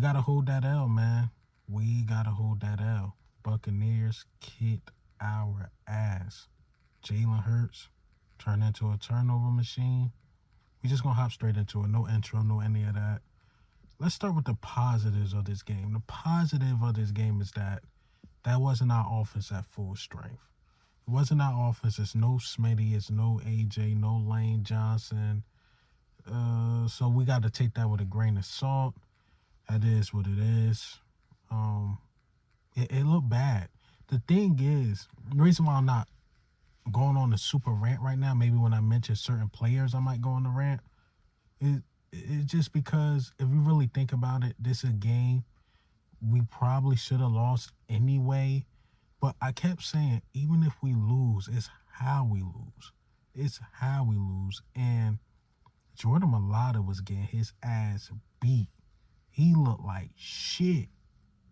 We got to hold that L, man. We got to hold that L. Buccaneers kicked our ass. Jalen Hurts turned into a turnover machine. We just going to hop straight into it. No intro, no any of that. Let's start with the positives of this game. The positive of this game is that wasn't our offense at full strength. It wasn't our offense. It's no Smitty. It's no AJ. No Lane Johnson. So we got to take that with a grain of salt. That is what it is. It looked bad. The thing is, the reason why I'm not going on a super rant right now, maybe when I mention certain players, I might go on the rant. It's just because if you really think about it, this is a game we probably should have lost anyway. But I kept saying, even if we lose, it's how we lose. It's how we lose. And Jordan Mailata was getting his ass beat. He looked like shit.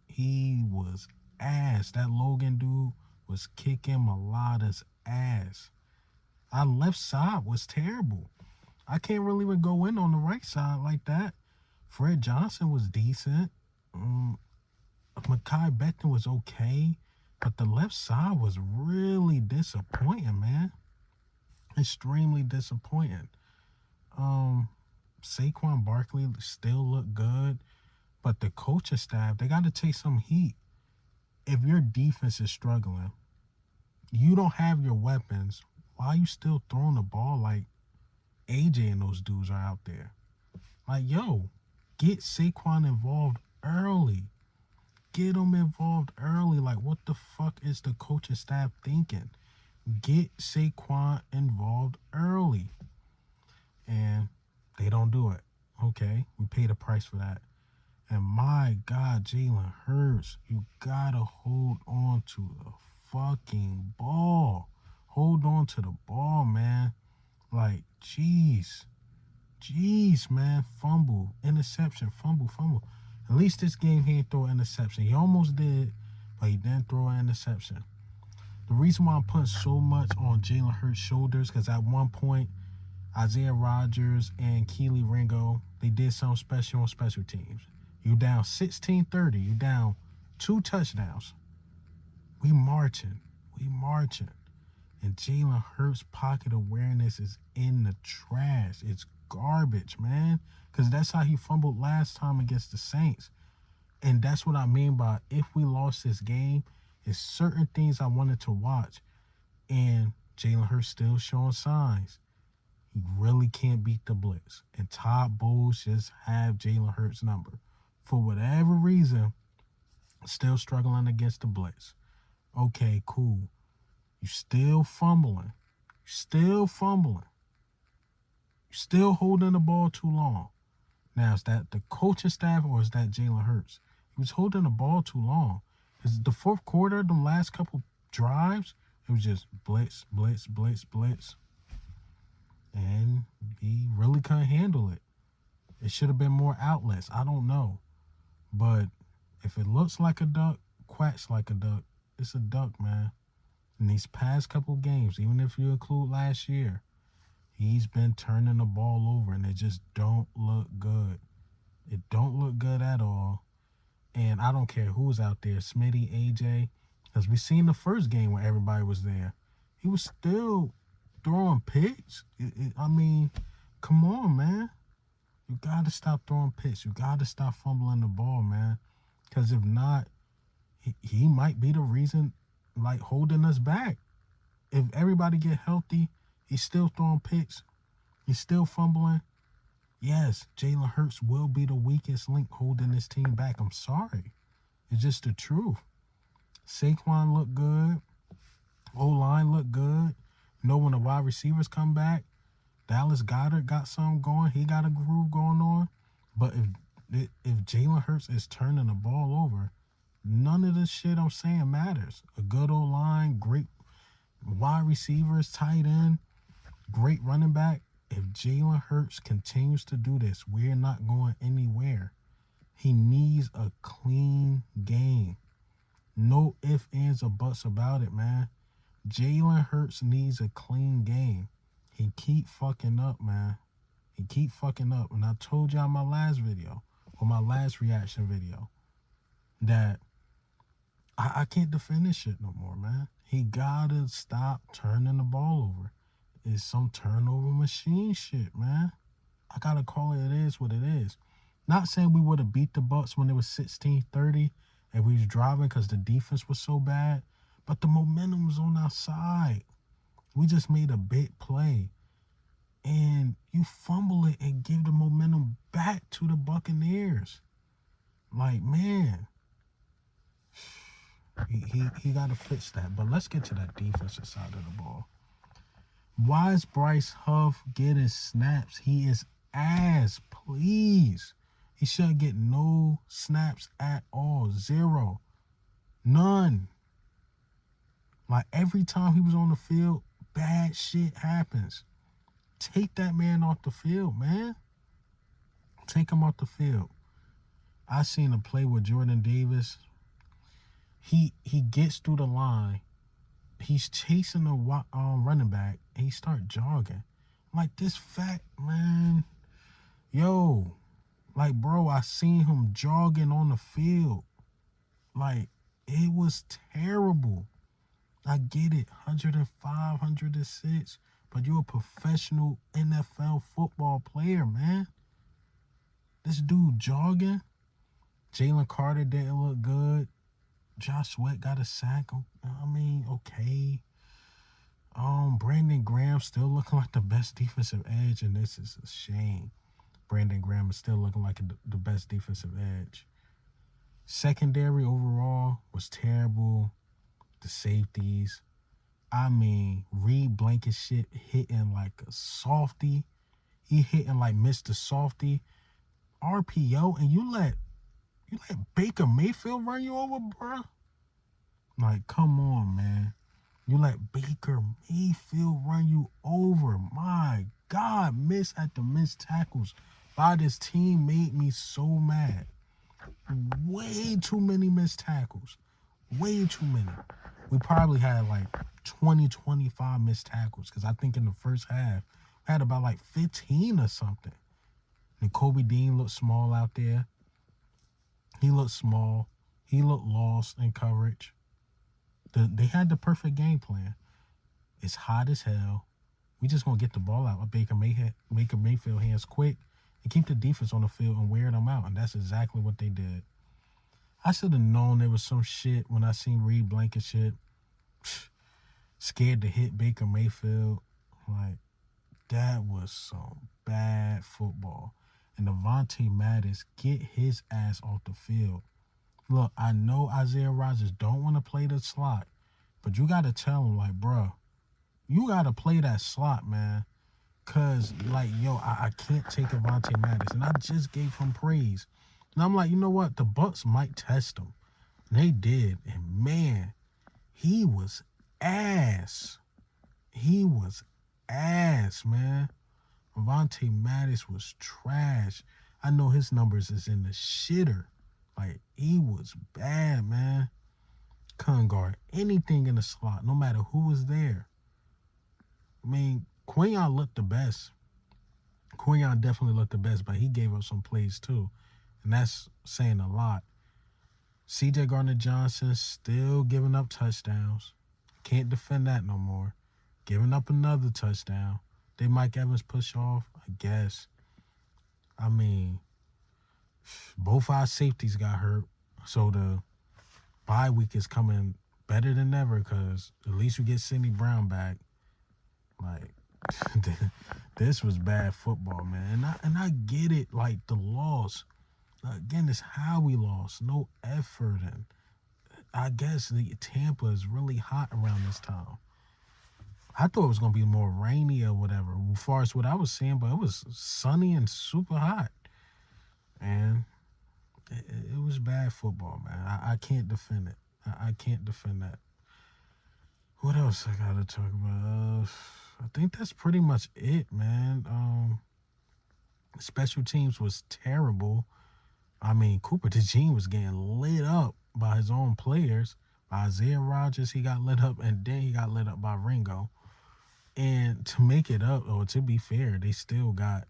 He was ass. That Logan dude was kicking Mailata's ass. Our left side was terrible. I can't really even go in on the right side like that. Fred Johnson was decent. Mekhi Becton was okay. But the left side was really disappointing, man. Extremely disappointing. Saquon Barkley still looked good. But the coaching staff, they got to take some heat. If your defense is struggling, you don't have your weapons, why are you still throwing the ball like AJ and those dudes are out there? Like, yo, get Saquon involved early. Get him involved early. Like, what the fuck is the coaching staff thinking? Get Saquon involved early. And they don't do it. Okay, we paid a price for that. And my God, Jalen Hurts, you gotta hold on to the fucking ball. Hold on to the ball, man. Like, jeez, man. Fumble, interception, fumble. At least this game he didn't throw an interception. He almost did, but he didn't throw an interception. The reason why I'm putting so much on Jalen Hurts' shoulders, because at one point, Isaiah Rodgers and Keely Ringo, they did something special on special teams. You down 16-30. You down 2 touchdowns. We marching. And Jalen Hurts' pocket awareness is in the trash. It's garbage, man. Because that's how he fumbled last time against the Saints. And that's what I mean by if we lost this game, it's certain things I wanted to watch. And Jalen Hurts still showing signs. He really can't beat the blitz. And Todd Bowles just have Jalen Hurts' number. For whatever reason, still struggling against the blitz. Okay, cool. You still fumbling. You still holding the ball too long. Now, is that the coaching staff or is that Jalen Hurts? He was holding the ball too long. Because the fourth quarter, the last couple drives, it was just blitz. And he really couldn't handle it. It should have been more outlets. I don't know. But if it looks like a duck, quacks like a duck, it's a duck, man. In these past couple games, even if you include last year, he's been turning the ball over, and it just don't look good. It don't look good at all. And I don't care who's out there, Smitty, AJ, because we seen the first game where everybody was there. He was still throwing picks. I mean, come on, man. You got to stop throwing picks. You got to stop fumbling the ball, man. Because if not, he might be the reason, like, holding us back. If everybody get healthy, he's still throwing picks. He's still fumbling. Yes, Jalen Hurts will be the weakest link holding this team back. I'm sorry. It's just the truth. Saquon looked good. O-line looked good. You know, when the wide receivers come back, Dallas Goedert got something going. He got a groove going on. But if Jalen Hurts is turning the ball over, none of this shit I'm saying matters. A good O-line, great wide receivers, tight end, great running back. If Jalen Hurts continues to do this, we're not going anywhere. He needs a clean game. No ifs, ands, or buts about it, man. Jalen Hurts needs a clean game. He keep fucking up, man. He keep fucking up. And I told y'all in my last video, with my last reaction video that I can't defend this shit no more, man. He gotta stop turning the ball over. It's some turnover machine shit, man. I gotta call it is what it is. Not saying we would have beat the Bucs when it was 16-30 and we was driving because the defense was so bad, but the momentum was on our side. We just made a big play. And you fumble it and give the momentum back to the Buccaneers. Like, man, he got to fix that. But let's get to that defensive side of the ball. Why is Bryce Huff getting snaps? He is ass, please. He shouldn't get no snaps at all. Zero. None. Like, every time he was on the field, bad shit happens. Take that man off the field, man. Take him off the field. I seen a play with Jordan Davis. He gets through the line. He's chasing the running back, and he start jogging. Like, this fat man. Yo. Like, bro, I seen him jogging on the field. Like, it was terrible. I get it. 105, 106. But you're a professional NFL football player, man. This dude jogging. Jalen Carter didn't look good. Josh Sweat got a sack. I mean, okay. Brandon Graham still looking like the best defensive edge, and this is a shame. Brandon Graham is still looking like the best defensive edge. Secondary overall was terrible. The safeties. I mean, Reed Blankenship hitting like a softie. He hitting like Mr. Softie. RPO, and you let Baker Mayfield run you over, bro? Like, come on, man. You let Baker Mayfield run you over. My God, miss after missed tackles by this team made me so mad. Way too many missed tackles. Way too many. We probably had like 20, 25 missed tackles because I think in the first half, we had about like 15 or something. And Kobe Dean looked small out there. He looked small. He looked lost in coverage. They had the perfect game plan. It's hot as hell. We just going to get the ball out of Baker Mayfield hands quick and keep the defense on the field and wear them out. And that's exactly what they did. I should have known there was some shit when I seen Reed Blankenship scared to hit Baker Mayfield. Like, that was some bad football. And Devontae Mattis, get his ass off the field. Look, I know Isaiah Rodgers don't want to play the slot, but you got to tell him, like, bro, you got to play that slot, man. Because, like, yo, I can't take Devontae Mattis. And I just gave him praise. And I'm like, you know what? The Bucs might test him. And they did. And, man, he was ass. He was ass, man. Devontae Mattis was trash. I know his numbers is in the shitter. Like, he was bad, man. Couldn't guard anything in the slot, no matter who was there. I mean, Quinion looked the best. Quinion definitely looked the best, but he gave up some plays too. And that's saying a lot. C.J. Gardner-Johnson still giving up touchdowns. Can't defend that no more. Giving up another touchdown. Did Mike Evans push off? I guess. I mean, both our safeties got hurt. So the bye week is coming better than ever because at least we get Sidney Brown back. Like, this was bad football, man. And I get it, like, the loss. Again, it's how we lost. No effort. And I guess Tampa is really hot around this time. I thought it was going to be more rainy or whatever, as far as what I was seeing, but it was sunny and super hot. And it was bad football, man. I can't defend it. I can't defend that. What else I got to talk about? I think that's pretty much it, man. Special teams was terrible. I mean, Cooper DeJean was getting lit up by his own players. By Isaiah Rodgers, he got lit up, and then he got lit up by Ringo. And to make it up, or to be fair, they still got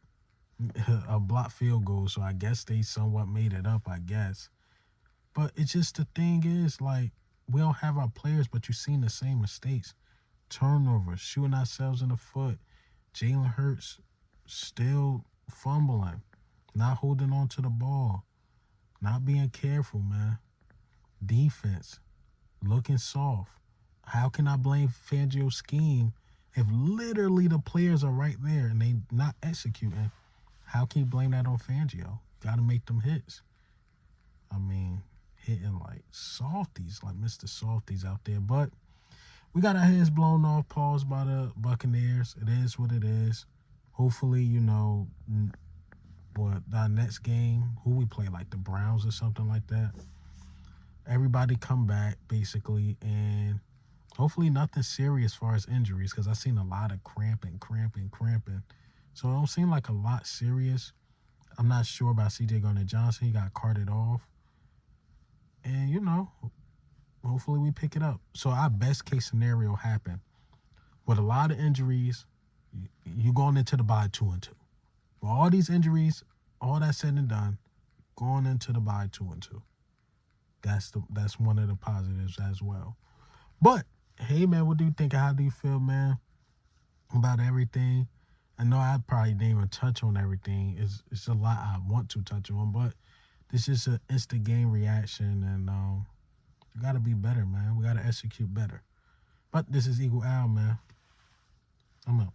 a blocked field goal, so I guess they somewhat made it up, I guess. But it's just the thing is, like, we don't have our players, but you've seen the same mistakes. Turnovers, shooting ourselves in the foot. Jalen Hurts still fumbling, not holding on to the ball, not being careful, man. Defense, looking soft. How can I blame Fangio's scheme if literally the players are right there and they not executing? How can you blame that on Fangio? Got to make them hits. I mean, hitting like softies, like Mr. Softies out there. But we got our heads blown off, paused by the Buccaneers. It is what it is. Hopefully, what our next game, who we play, like the Browns or something like that. Everybody come back basically, and hopefully nothing serious as far as injuries, because I've seen a lot of cramping. So it don't seem like a lot serious. I'm not sure about C.J. Gardner-Johnson. He got carted off. And, hopefully we pick it up. So our best case scenario happened. With a lot of injuries, you going into the bye 2-2. With all these injuries, all that said and done, going into the bye 2-2. That's one of the positives as well. But, hey, man, what do you think? How do you feel, man, about everything? I know I probably didn't even touch on everything. It's a lot I want to touch on, but this is an instant game reaction, and we got to be better, man. We got to execute better. But this is Eagle Al, man. I'm out.